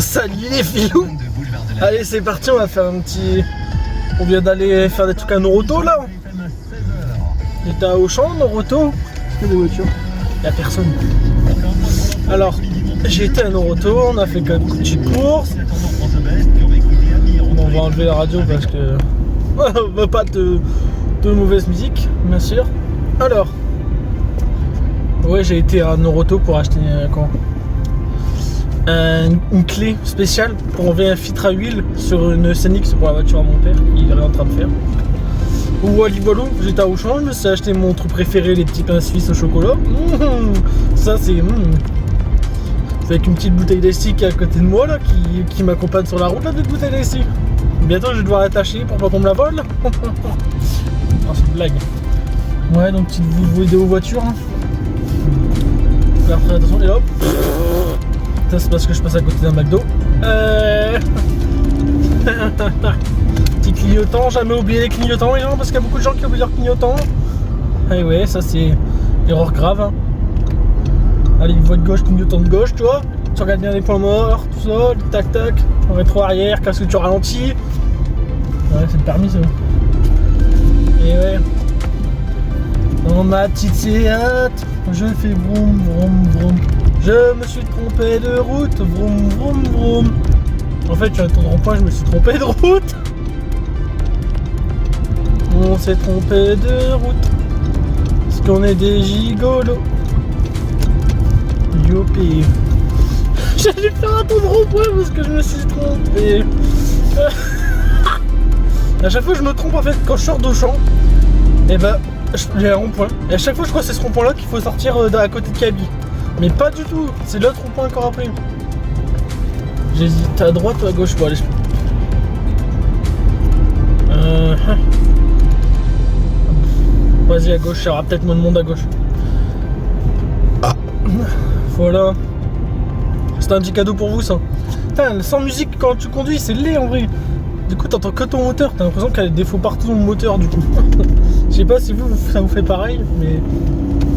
Salut les filous. Allez c'est parti, on va faire un petit... On vient d'aller faire des trucs à Noroto là. J'étais à Auchan, Noroto. Il y a des voitures. Il n'y a personne. Alors, j'ai été à Noroto, on a fait quelques petites courses. Bon, on va enlever la radio parce que... on veut pas de mauvaise musique, bien sûr. Alors... Ouais, j'ai été à Noroto pour acheter quoi une clé spéciale pour enlever un filtre à huile sur une SNX pour la voiture à mon père, il est en train de faire. Ou à Livolo, j'étais à Auchan, je me suis acheté mon truc préféré, les petits pains suisses au chocolat. Ça c'est... avec une petite bouteille d'estique à côté de moi là, qui m'accompagne sur la route, la petite bouteille d'estique. Bientôt je vais devoir l'attacher pour pas qu'on me la vole. Non, c'est une blague. Ouais, donc petite vidéo voiture. Hein. Faire très attention, et hop. Ça c'est parce que je passe à côté d'un McDo. Petit clignotant, jamais oublier les clignotants les gens, parce qu'il y a beaucoup de gens qui oublient leurs clignotants. Et ouais, ça c'est erreur grave. Hein. Allez, voie de gauche, clignotant de gauche, tu vois. Tu regardes bien les points morts, tout ça, tac tac, en rétro arrière, qu'est-ce que tu ralentis. Ouais, c'est le permis ça. Et ouais. Dans ma petite Seat, je fais vroom vroom vroom. Je me suis trompé de route, vroom vroom vroom. En fait, je suis à ton rond-point, je me suis trompé de route. On s'est trompé de route. Parce qu'on est des gigolos. Youpi. J'ai dû faire un tour de rond-point parce que je me suis trompé. À chaque fois, je me trompe en fait quand je sors d'Auchan. Et bah, j'ai un rond-point. Et à chaque fois, je crois que c'est ce rond-point-là qu'il faut sortir à côté de Kaby. Mais pas du tout, c'est l'autre rond-point encore après. J'hésite à droite ou à gauche pour aller. Vas-y à gauche, il y aura peut-être moins de monde à gauche. Ah. Voilà. C'est un petit cadeau pour vous ça. Putain, sans musique quand tu conduis, c'est laid en vrai. Du coup, t'entends que ton moteur, t'as l'impression qu'il y a des défauts partout dans le moteur du coup. Je sais pas si vous, ça vous fait pareil, mais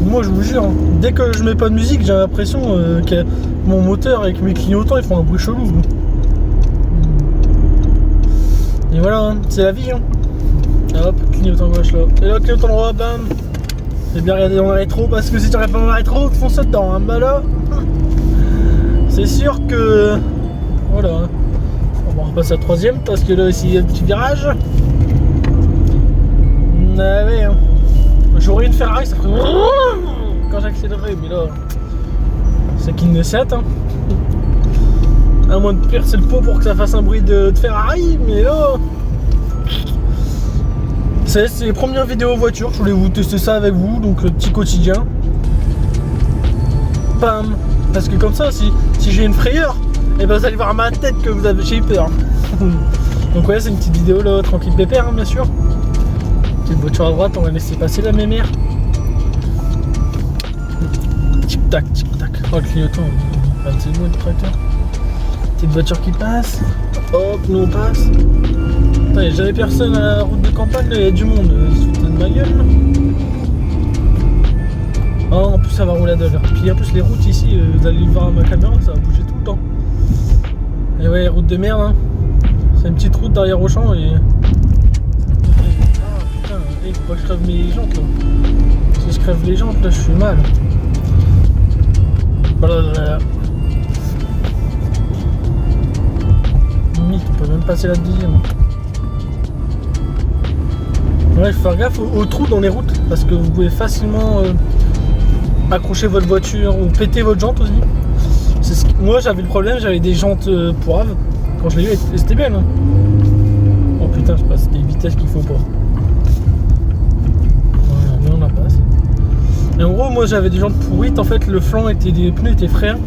moi je vous jure, hein, dès que je mets pas de musique, j'ai l'impression que mon moteur avec mes clignotants ils font un bruit chelou. Et voilà, hein, c'est la vie. Hein. Hop, clignotant gauche là. Et là, clignotant droit, bam. J'ai bien regardé dans la rétro parce que si tu regardes pas dans la rétro, tu fonces dedans. Hein. Bah là, c'est sûr que. Voilà. Hein. On va repasser à la troisième parce que là aussi il y a un petit virage. Ah ouais, hein. J'aurais une Ferrari, ça ferait quand j'accélérerais, mais là c'est qu'il ne sait, hein. À moins de percer le pot pour que ça fasse un bruit de Ferrari, mais là c'est les premières vidéos voiture, je voulais vous tester ça avec vous, donc le petit quotidien. Pam. Parce que comme ça, si j'ai une frayeur, et ben vous allez voir à ma tête que j'ai eu peur. Donc ouais, c'est une petite vidéo là, tranquille pépère, hein, bien sûr. Petite voiture à droite, on va laisser passer la mémère. Tic tac, tic tac. Oh le clignotant, c'est le mot du tracteur. Petite voiture qui passe. Hop, nous on passe. Putain, j'avais personne à la route de campagne, là, il y a du monde. Ils se foutent de ma gueule. Oh, en plus ça va rouler à 2 heures. Puis en plus les routes ici, vous allez le voir à ma caméra, ça va bouger tout le temps. Et ouais, route de merde, hein. C'est une petite route derrière Auchan et... Il faut pas que je crève mes jantes là. Si je crève les jantes là, je suis mal. Blablabla. Limite, on peut même passer la deuxième. Ouais, il faut faire gaffe aux trous dans les routes parce que vous pouvez facilement accrocher votre voiture ou péter votre jante aussi. Moi j'avais le problème, j'avais des jantes poivres. Quand je l'ai eu, c'était bien. Hein. Oh putain, je passe des vitesses qu'il faut pas. On la passe. Et en gros, moi j'avais des jantes pourrites. En fait, le flanc des pneus étaient frères.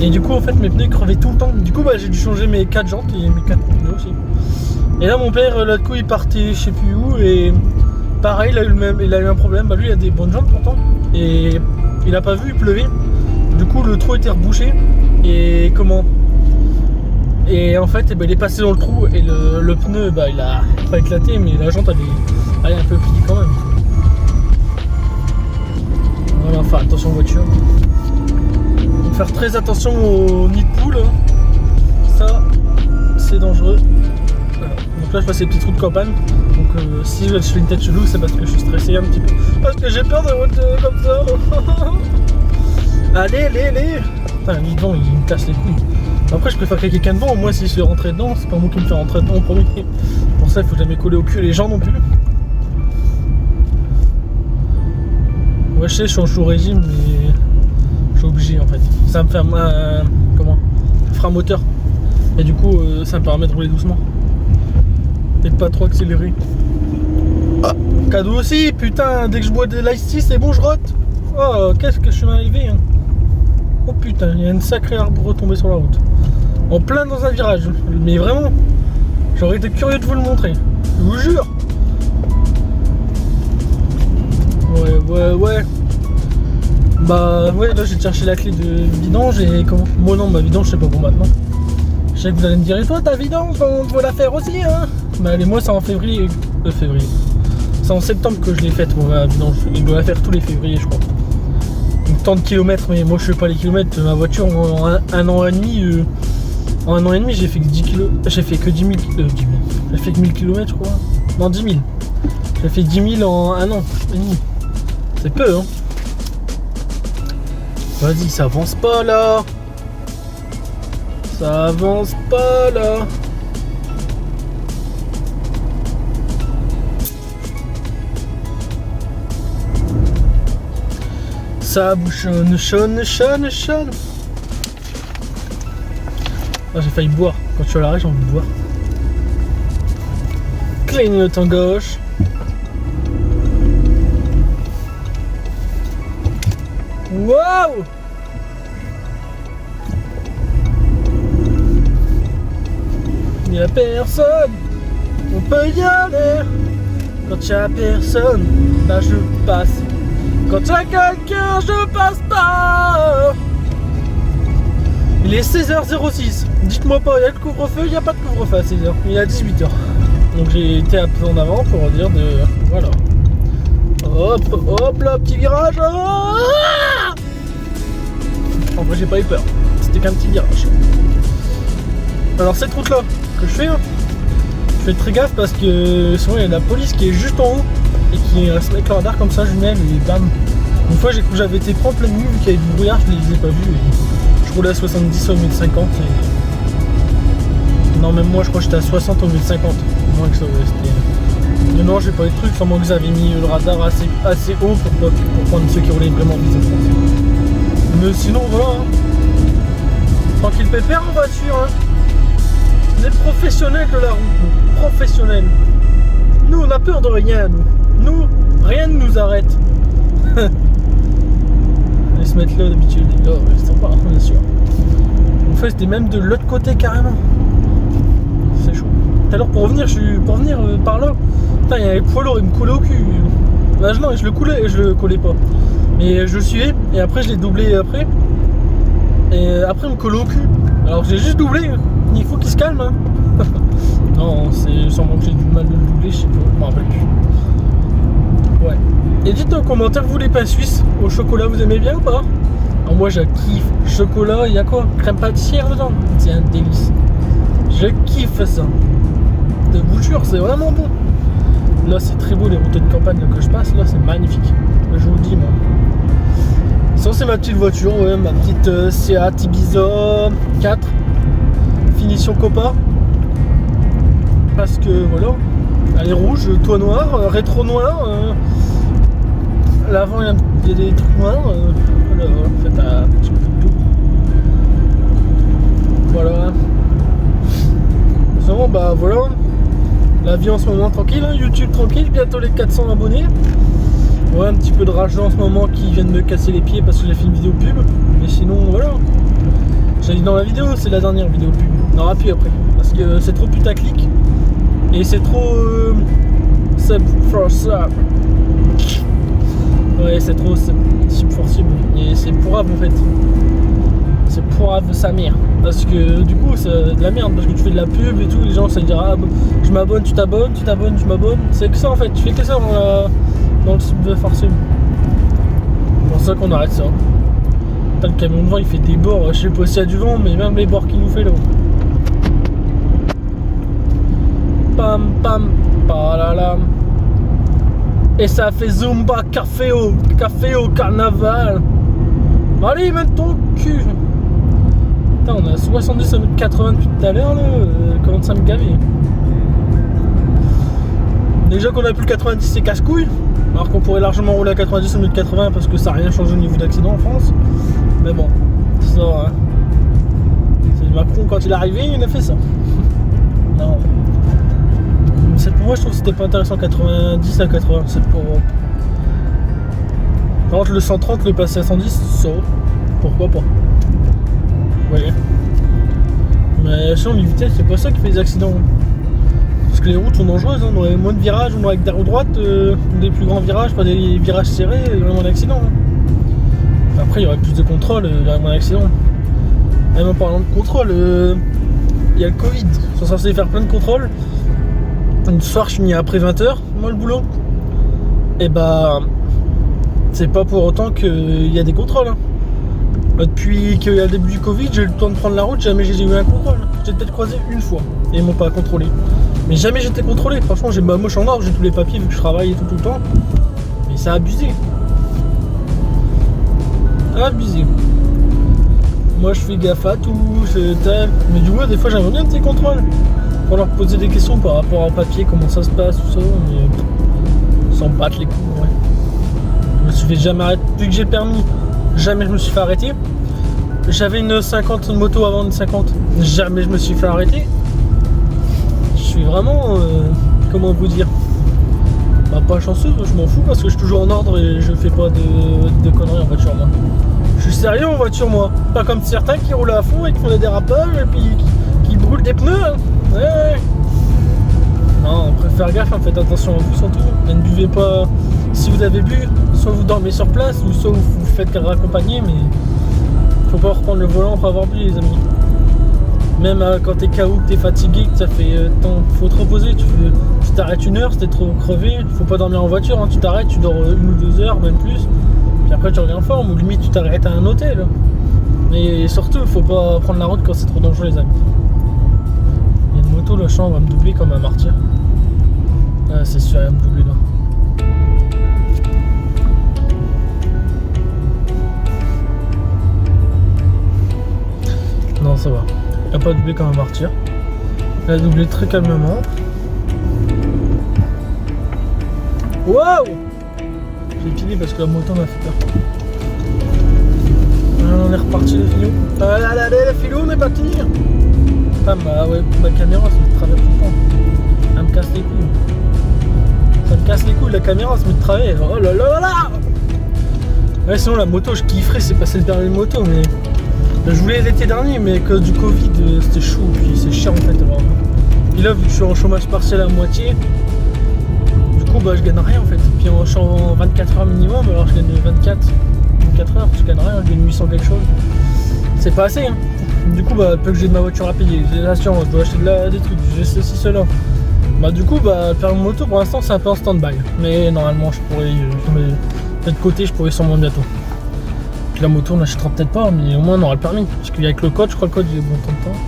Et du coup, en fait, mes pneus crevaient tout le temps. Du coup, bah, j'ai dû changer mes 4 jantes et mes 4 pneus aussi. Et là, mon père, l'autre coup, il partait je sais plus où. Et pareil, il a eu un problème. Bah, lui, il a des bonnes jantes pourtant. Et il a pas vu, il pleuvait. Du coup, le trou était rebouché. Et comment? Et en fait, bah, il est passé dans le trou. Et le pneu, bah, il a pas éclaté. Mais la jante, elle est un peu pliée quand même. Voilà, enfin attention voiture. Faut faire très attention au nid de poule. ça c'est dangereux. Voilà. Donc là je passe les petits trous de campagne. Donc si je fais une tête chelou, c'est parce que je suis stressé un petit peu. Parce que j'ai peur de route comme ça. Allez. Putain, lui devant il me casse les couilles. Après je préfère qu'il y ait quelqu'un devant, au moins si je suis rentré dedans, c'est pas moi qui me fais rentrer dedans en premier. Pour ça il faut jamais coller au cul les gens non plus. Ouais je sais, je suis en sous régime mais je suis obligé en fait. Ça me fait un frein moteur. Et du coup ça me permet de rouler doucement. Et de pas trop accélérer. Ah, cadeau aussi, putain, dès que je bois de l'ice tea c'est bon je rote. Oh qu'est-ce que je suis mal élevé hein. Oh putain, il y a une sacrée arbre retombée sur la route. En plein dans un virage. Mais vraiment, j'aurais été curieux de vous le montrer. Je vous jure. Ouais. Bah ouais, là j'ai cherché la clé de vidange et comment. Moi non, ma vidange c'est pas pour maintenant. Je sais que vous allez me dire, et toi ta vidange, on faut la faire aussi hein. Bah allez, moi c'est en février. C'est en septembre que je l'ai faite, ma vidange. Je dois la faire tous les février je crois. Donc tant de kilomètres, mais moi je fais pas les kilomètres. Ma voiture en un an et demi. En un an et demi j'ai fait que 10 km. J'ai fait que 10 000. J'ai fait que 1000 km je crois. Non 10 000. J'ai fait 10 000 en un an et demi. C'est peu hein. Vas-y, ça avance pas là. Ça avance pas là. Ça bouchonne, chonne. Ah, j'ai failli boire. Quand je suis à l'arrêt, j'ai envie de boire. Clignotant gauche. Waouh! Y'a personne, on peut y aller. Quand y'a personne, bah je passe. Quand y'a quelqu'un, je passe pas. Il est 16h06. Dites-moi pas, y'a le couvre-feu, il n'y a pas de couvre-feu à 16h. Il est à 18h. Donc j'ai été un peu en avant pour dire de... Voilà. Hop là, petit virage. Ah, en vrai j'ai pas eu peur. C'était qu'un petit virage. Alors cette route là que je fais, je fais très gaffe parce que souvent il y a la police qui est juste en haut et qui se met avec leur radar comme ça, jumelle et bam. Une fois j'avais été pris en pleine nuit vu qu'il y avait du brouillard, je les ai pas vus et je roulais à 70 au lieu de 50 et... Non même moi je crois que j'étais à 60 au lieu de 50. Moins que ça, ouais, c'était... Mais non j'ai pas eu de trucs, sans moi que vous avez mis le radar assez haut pour prendre ceux qui roulaient vraiment vite je pense. Mais sinon voilà hein. Tranquille pépère en voiture hein. Les professionnels de la route, nous. Professionnels. Nous, on a peur de rien, nous. Nous, rien ne nous arrête. Ils se mettent là d'habitude, les gars, c'est sympa, bien sûr. En fait, c'était même de l'autre côté carrément. C'est chaud. Tout à l'heure, pour revenir par là, putain, il y avait le poids lourd, il me coulait au cul. Bah, non, je le collais pas. Mais je le suivais, et après, je l'ai doublé après. Et après, il me collait au cul. Alors, j'ai juste doublé. Il faut qu'il se calme hein. Non, c'est sûrement que j'ai du mal de le doubler, je sais pas, je m'en rappelle plus. Ouais. Et dites en commentaire, vous les pains suisses au chocolat, vous aimez bien ou pas? Alors moi je kiffe. Chocolat, il y a quoi? Crème pâtissière dedans? C'est un délice. Je kiffe ça. De vous jure, c'est vraiment bon. Là c'est très beau les routes de campagne que je passe, là c'est magnifique. Je vous le dis moi. Ça c'est ma petite voiture, ouais, ma petite Seat Ibiza 4. Finition Copa parce que voilà elle est rouge, toit noir, rétro noir, l'avant il y a des trucs noirs, voilà, en fait un petit peu de tout. Voilà. Sinon bah voilà, la vie en ce moment tranquille, hein, YouTube tranquille, bientôt les 400 abonnés. Ouais, un petit peu de rage en ce moment qui viennent me casser les pieds parce que j'ai fait une vidéo pub, mais sinon voilà. J'ai dit dans la vidéo, c'est la dernière vidéo pub. Non, appuie après. Parce que c'est trop putaclic. Et c'est trop... sub for sub. Ouais, c'est trop sub for sub. Et c'est pourrave en fait. C'est pourrave sa mère. Parce que du coup, c'est de la merde. Parce que tu fais de la pub et tout. Les gens, ça dire ah, je m'abonne, tu t'abonnes, je m'abonne. C'est que ça en fait. Tu fais que ça dans le sub for sub. C'est pour ça qu'on arrête ça. Le camion de vent il fait des bords, je sais pas s'il y a du vent, mais même les bords qu'il nous fait là. pam pam, palala. Et ça fait Zumba café au carnaval. Allez, mets ton cul. Putain, on a 70 à 80 depuis tout à l'heure là, commence à me gaver. Déjà qu'on a plus le 90 c'est casse-couille, alors qu'on pourrait largement rouler à 90 au lieu de 80 parce que ça n'a rien changé au niveau d'accident en France. Mais bon, ça, hein. C'est Macron quand il est arrivé, il a fait ça. Non. Pour moi je trouve que c'était pas intéressant 90 à 80, c'est pour... Par contre le 130, le passer à 110, ça, pourquoi pas. Vous voyez. Mais sur les vitesses, c'est pas ça qui fait les accidents. Parce que les routes sont dangereuses, hein. On aurait moins de virages, on aurait avec des roues droites, des plus grands virages, pas des virages serrés, il y aurait moins d'accidents. Hein. Après il y aurait plus de contrôle, il y aurait moins d'accidents. Même en parlant de contrôle, il y a le Covid, ils sont censés faire plein de contrôles. Une soir je finis après 20h, moi le boulot. Et bah c'est pas pour autant qu'il y a des contrôles. Hein. Depuis qu'il y a le début du Covid, j'ai eu le temps de prendre la route, jamais j'ai eu un contrôle. J'ai peut-être croisé une fois et ils m'ont pas contrôlé. Mais jamais j'étais contrôlé. Franchement, j'ai ma moche en ordre, j'ai tous les papiers vu que je travaille et tout le temps. Mais ça a abusé. Abusé. Moi je fais gaffe à tout, mais du coup des fois j'aimerais bien des contrôles. Pour leur poser des questions par rapport au papier, comment ça se passe, tout ça, mais s'en battre les couilles, ouais. Je me suis fait jamais arrêter, depuis que j'ai le permis, jamais je me suis fait arrêter. J'avais une 50 moto avant une 50, jamais je me suis fait arrêter. Je suis vraiment, comment vous dire, bah, pas chanceux, je m'en fous parce que je suis toujours en ordre et je fais pas de conneries en voiture moi. Je suis sérieux en voiture moi, pas comme certains qui roulent à fond et qui font des dérapages et puis qui brûlent des pneus. Hein. Ouais. Non, faire gaffe, hein, faites attention à vous surtout. Et ne buvez pas. Si vous avez bu, soit vous dormez sur place, ou soit vous faites raccompagner, mais faut pas reprendre le volant après avoir bu les amis. Même quand t'es KO, que t'es fatigué, que ça fait temps, faut te reposer. Tu t'arrêtes une heure, si t'es trop crevé, faut pas dormir en voiture, hein. Tu t'arrêtes, tu dors 1 ou 2 heures, même plus. Puis après tu reviens en forme, ou limite tu t'arrêtes à un hôtel. Mais surtout, faut pas prendre la route quand c'est trop dangereux les amis. Il y a une moto, le champ va me doubler comme un martyr. Ah, c'est sûr, il va me doubler là. Non, ça va. Il n'a pas doublé comme un martyr. Il a doublé très calmement. Waouh! J'ai pilé parce que la moto m'a fait peur. On est reparti les filous. Allez, les filous, on est parti! Ah bah ouais, ma caméra ça me travaille tout le temps. Elle me casse les couilles. Ça me casse les couilles, la caméra ça me travaille. Oh là là là là! Ouais, sinon la moto je kifferais, c'est passer le permis de moto, mais je voulais l'été dernier, mais que du Covid c'était chaud, puis c'est chiant en fait. Alors. Puis là, vu que je suis en chômage partiel à moitié, du coup bah je gagne rien en fait. Puis je suis en 24 heures minimum, alors je gagne 24 heures, je gagne rien, je gagne 800 quelque chose. C'est pas assez hein. Du coup bah peu que j'ai de ma voiture à payer, j'ai l'assurance, je dois acheter des trucs, j'ai ceci, cela. Bah du coup bah le permis moto pour l'instant c'est un peu en stand-by. Mais normalement je pourrais de côté, je pourrais sûrement bientôt. Puis la moto on l'achètera peut-être pas, mais au moins on aura le permis. Parce qu'avec le code, je crois que le code il est bon temps de temps.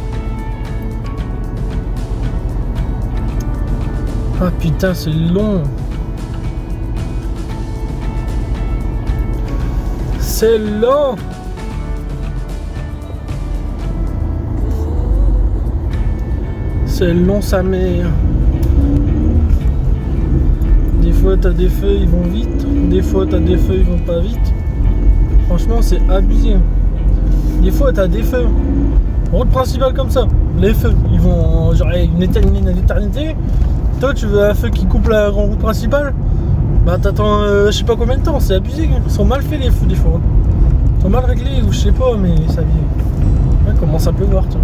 Ah putain c'est long. C'est long. C'est long sa mère. Des fois t'as des feux ils vont vite, des fois t'as des feux ils vont pas vite. Franchement c'est abusé. Des fois t'as des feux. Route principale comme ça, les feux ils vont genre une éternité. Toi tu veux un feu qui coupe la grande route principale, bah t'attends je sais pas combien de temps, c'est abusé. Ils sont mal faits les feux des fois. Ils sont mal réglés ou je sais pas mais ça vient. Ouais, commence à pleuvoir tiens.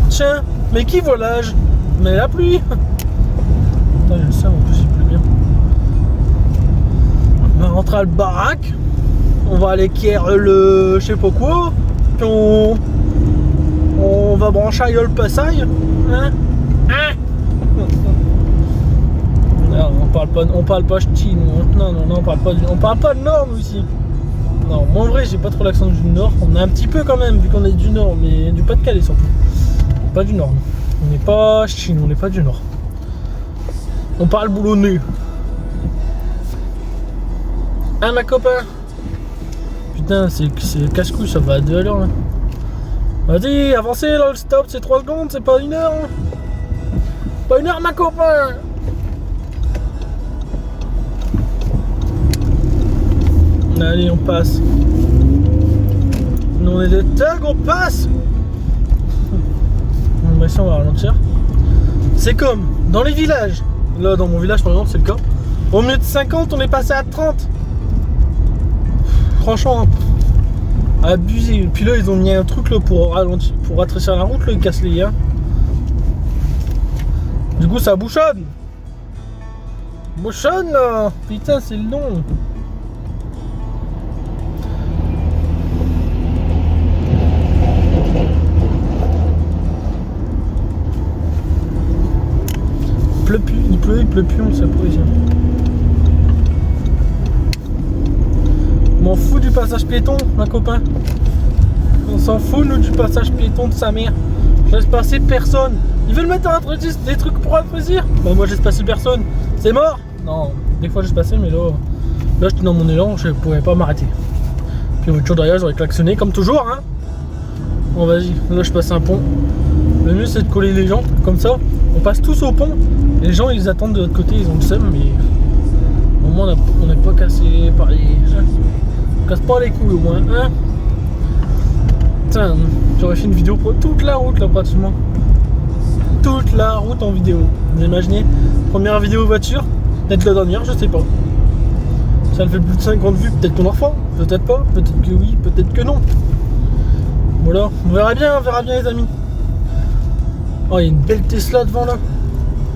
Tiens, mais qui voit l'âge? Mais la pluie. Putain, je sais, en plus il pleut bien. On va rentrer à la baraque. On va aller quérir le je sais pas quoi. Puis on va brancher à le passail. Hein? Hein? Non, on parle pas ch'ti, nous. Non, on parle pas de Nord, nous, ici. Non, moi en vrai, j'ai pas trop l'accent du Nord. On a un petit peu quand même, vu qu'on est du Nord, mais du Pas-de-Calais surtout. Pas du Nord. On n'est pas Chine, on n'est pas du Nord. On parle boulonnais. Hein, ma copain? Putain, c'est casse-couille, ça va à 2 à l'heure là. Vas-y, avancez là, le stop, c'est 3 secondes, c'est pas 1 heure. Hein. Pas 1 heure, ma copain. Allez, on passe. Nous, on est des thugs, on passe. Bah, ici, on va ralentir. C'est comme dans les villages. Là, dans mon village, par exemple, c'est le cas. Au milieu de 50, on est passé à 30. Franchement, abusé. Puis là, ils ont mis un truc là pour ralentir, pour rafraîchir la route. Là, ils cassent les liens. Du coup, ça bouchonne. Bouchonne là. Putain, c'est le nom. Il pleut plus, on sait pas ici. M'en fout du passage piéton, ma copain. On s'en fout, nous, du passage piéton de sa mère. Je laisse passer personne. Ils veulent mettre des trucs pour rafraîchir. Bah, moi, je laisse passer personne. C'est mort. Non, des fois, je laisse passer, mais là, j'étais dans mon élan, je pouvais pas m'arrêter. Puis, voiture derrière, j'aurais klaxonné, comme toujours, hein. Bon, vas-y, là, je passe un pont. Le mieux, c'est de coller les gens, comme ça. On passe tous au pont. Les gens, ils attendent de l'autre côté, ils ont le seum, mais au moins, on n'est pas cassé par les... On casse pas les couilles, au moins, hein. Putain, j'aurais fait une vidéo pour toute la route, là, pratiquement. Toute la route en vidéo. Vous imaginez, première vidéo voiture, peut-être la dernière, je sais pas. Ça me fait plus de 50 vues, peut-être qu'on en refait, peut-être pas, peut-être que oui, peut-être que non. Voilà, on verra bien les amis. Oh, il y a une belle Tesla devant là.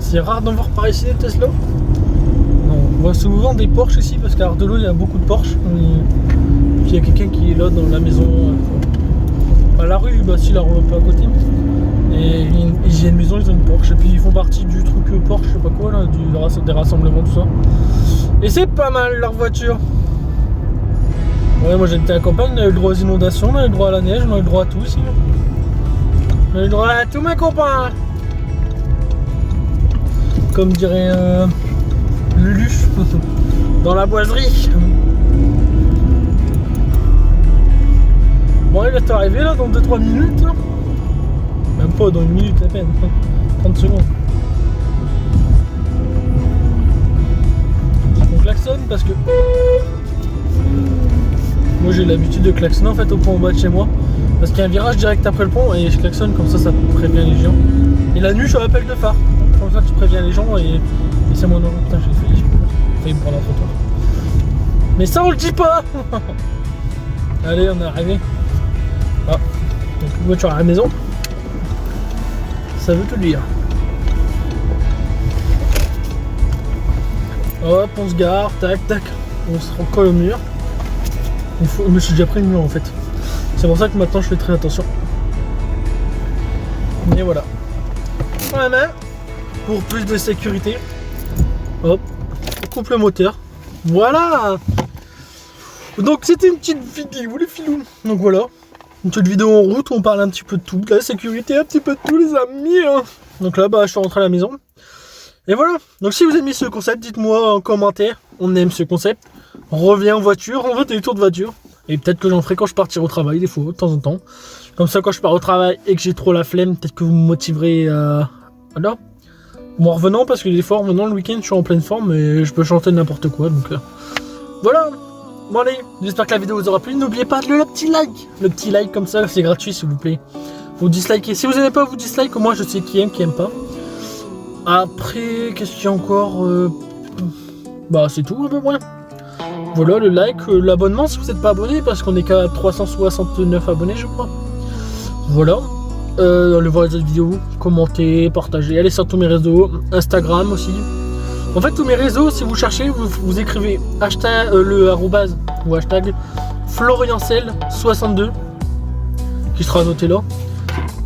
C'est rare d'en voir par ici des Tesla. Non, on voit souvent des Porsche ici parce qu'à Ardelot il y a beaucoup de Porsche. Puis il y a quelqu'un qui est là dans la maison. À la rue, bah si, la rue un peu à côté. Et il y a une maison, ils ont une Porsche. Et puis ils font partie du truc Porsche, je sais pas quoi là, des rassemblements, tout ça. Et c'est pas mal leur voiture. Ouais, moi j'étais à la campagne, on a eu le droit aux inondations, on a eu le droit à la neige, on a eu le droit à tout ici. On a eu le droit à tout, mes copains. Comme dirait Lulu dans la boiserie. Bon, il va t'arriver là dans 2-3 minutes. Là. Même pas dans 1 minute à peine. 30 secondes. On klaxonne parce que moi j'ai l'habitude de klaxonner en fait au pont en bas de chez moi. Parce qu'il y a un virage direct après le pont et je klaxonne comme ça prévient les gens. Et la nuit je rappelle de phare. Comme ça tu préviens les gens et c'est mon nom. Putain, j'ai failli me prendre un trottoir. Mais ça on le dit pas. Allez, on est arrivé. Ah, donc une voiture à la maison. Ça veut tout dire. Hop, on se gare, tac, tac. On se recolle au mur. Je me suis déjà pris le mur en fait. C'est pour ça que maintenant je fais très attention. Et voilà. La main pour plus de sécurité. Hop, on coupe le moteur. Voilà. Donc c'était une petite vidéo les filous. Donc voilà, une petite vidéo en route où on parle un petit peu de tout, de la sécurité, un petit peu de tout les amis. Hein. Donc là bah je suis rentré à la maison. Et voilà, donc si vous aimez ce concept, dites-moi en commentaire, on aime ce concept. On revient en voiture, on veut des tours de voiture. Et peut-être que j'en ferai quand je partirai au travail, des fois, de temps en temps. Comme ça, quand je pars au travail et que j'ai trop la flemme, peut-être que vous me motiverez voilà. Bon, en revenant, parce que des fois, en revenant le week-end, je suis en pleine forme et je peux chanter n'importe quoi. Donc voilà. Bon allez, j'espère que la vidéo vous aura plu. N'oubliez pas le petit like. Le petit like comme ça, c'est gratuit s'il vous plaît. Vous dislikez. Si vous n'aimez pas, vous dislike. Au moins, je sais qui aime pas. Après, qu'est-ce qu'il y a encore bah, c'est tout à peu près. Voilà, le like, l'abonnement si vous n'êtes pas abonné, parce qu'on est qu'à 369 abonnés, je crois. Voilà. Allez voir les autres vidéos, commentez, partagez. Allez sur tous mes réseaux, Instagram aussi. En fait, tous mes réseaux, si vous cherchez, vous écrivez hashtag, le arrobase ou hashtag Floriancel62 qui sera noté là.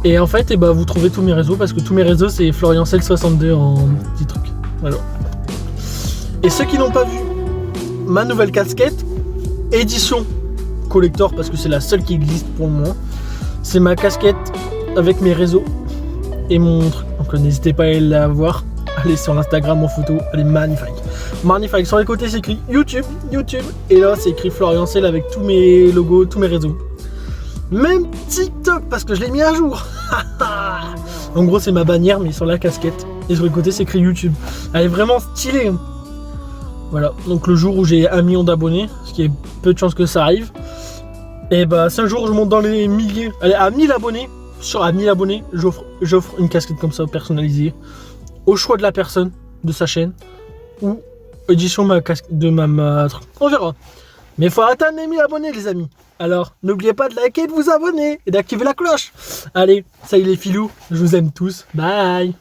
Et en fait, vous trouvez tous mes réseaux parce que tous mes réseaux c'est Floriancel62 en petit truc. Voilà. Et ceux qui n'ont pas vu ma nouvelle casquette, édition collector parce que c'est la seule qui existe pour le moment. C'est ma casquette avec mes réseaux et mon truc. Donc n'hésitez pas à aller la voir. Allez sur l'Instagram en photo, elle est magnifique. Magnifique. Sur les côtés c'est écrit YouTube. Et là c'est écrit Florian Sel avec tous mes logos, tous mes réseaux. Même TikTok parce que je l'ai mis à jour. En gros c'est ma bannière mais sur la casquette. Et sur les côtés c'est écrit YouTube. Elle est vraiment stylée. Voilà, donc le jour où j'ai 1 million d'abonnés, ce qui est peu de chance que ça arrive. Et bah si un jour je monte dans les milliers, allez à 1000 abonnés, à 1000 abonnés, j'offre une casquette comme ça personnalisée. Au choix de la personne, de sa chaîne, ou édition de ma truc. On verra. Mais il faut atteindre les 1000 abonnés les amis. Alors n'oubliez pas de liker, de vous abonner et d'activer la cloche. Allez, ça y est les filous, je vous aime tous. Bye.